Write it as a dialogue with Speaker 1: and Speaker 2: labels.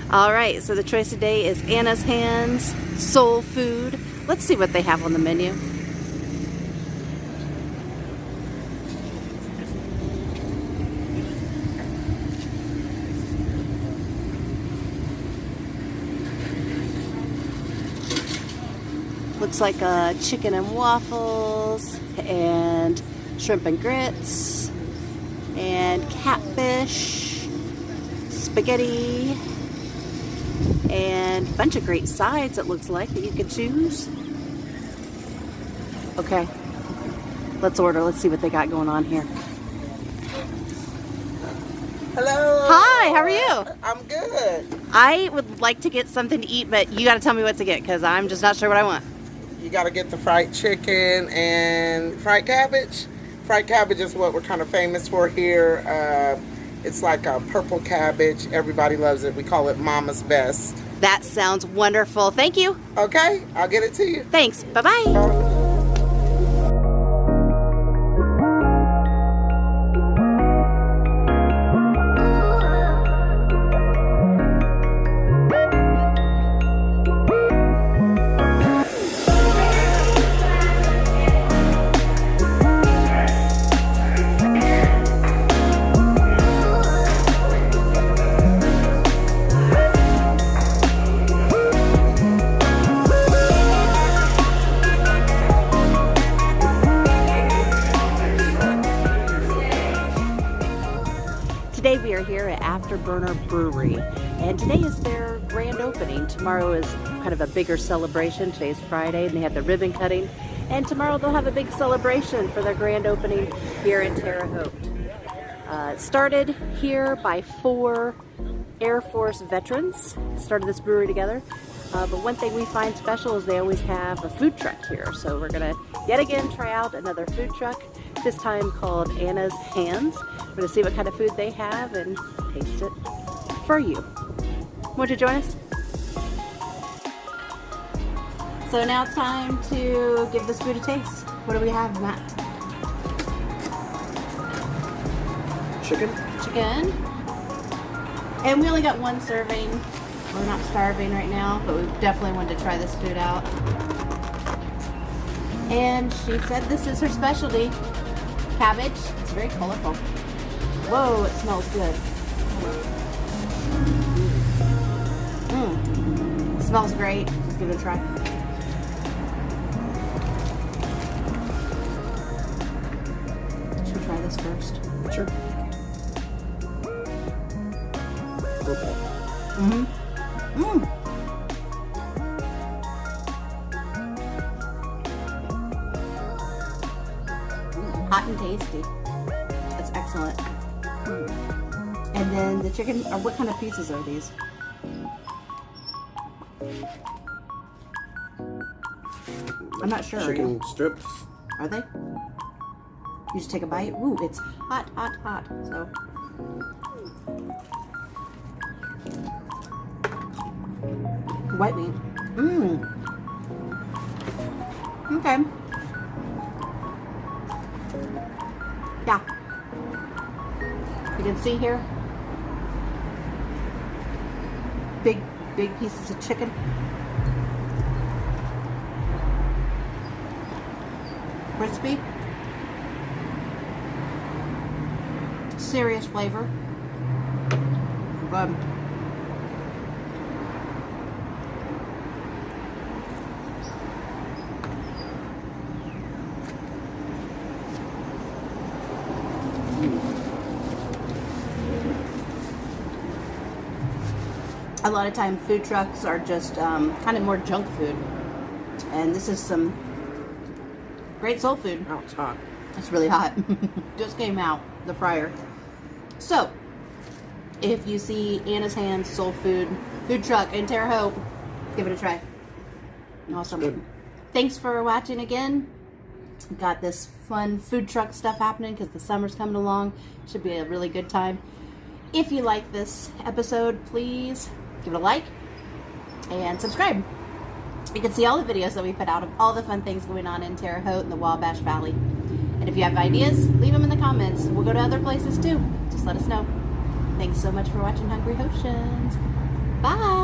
Speaker 1: All right, so the choice today is Anna's Hands Soul Food. Let's see what they have on the menu. Looks like chicken and waffles and shrimp and grits and catfish, spaghetti, and a bunch of great sides, it looks like, that you could choose. Okay, let's order. Let's see what they got going on here.
Speaker 2: Hello.
Speaker 1: Hi, how are you?
Speaker 2: I'm good.
Speaker 1: I would like to get something to eat, but you got to tell me what to get because I'm just not sure what I want.
Speaker 2: You got to get the fried chicken and fried cabbage. Fried cabbage is what we're kind of famous for here. It's like a purple cabbage. Everybody loves it. We call it Mama's Best.
Speaker 1: That sounds wonderful. Thank you.
Speaker 2: Okay, I'll get it to you.
Speaker 1: Thanks. Bye-bye. Today we are here at Afterburner Brewery, and today is their grand opening. Tomorrow is kind of a bigger celebration. Today's Friday, and they have the ribbon cutting, and tomorrow they'll have a big celebration for their grand opening here in Terre Haute. It started here by 4 Air Force veterans, started this brewery together. But one thing we find special is they always have a food truck here. So we're gonna yet again try out another food truck, this time called Anna's Hands. We're gonna see what kind of food they have and taste it for you. Want to join us? So now it's time to give this food a taste. What do we have, Matt?
Speaker 2: Chicken?
Speaker 1: Chicken. And we only got 1 serving. We're not starving right now, but we definitely wanted to try this food out. And she said this is her specialty. Cabbage. It's very colorful. Whoa, it smells good. It smells great. Let's give it a try. Should we try this first?
Speaker 2: Sure. Okay.
Speaker 1: Hot and tasty. That's excellent. And then the chicken, or what kind of pieces are these? I'm not sure.
Speaker 2: Chicken strips.
Speaker 1: Are they? You just take a bite. Ooh, it's hot, hot, hot. So. White meat. Okay. Yeah. You can see here. Big pieces of chicken. Crispy. Serious flavor. Good. A lot of time food trucks are just kind of more junk food, and this is some great soul food.
Speaker 2: Oh, it's hot.
Speaker 1: It's really hot. Just came out the fryer. So if you see Anna's Hands Soul Food truck in Terre Haute, give it a try. Awesome.
Speaker 2: Good.
Speaker 1: Thanks for watching again. Got this fun food truck stuff happening because the summer's coming along. Should be a really good time. If you like this episode, please give it a like and subscribe. You can see all the videos that we put out of all the fun things going on in Terre Haute and the Wabash Valley. And if you have ideas, leave them in the comments. We'll go to other places too. Just let us know. Thanks so much for watching Hungry Hoshians. Bye.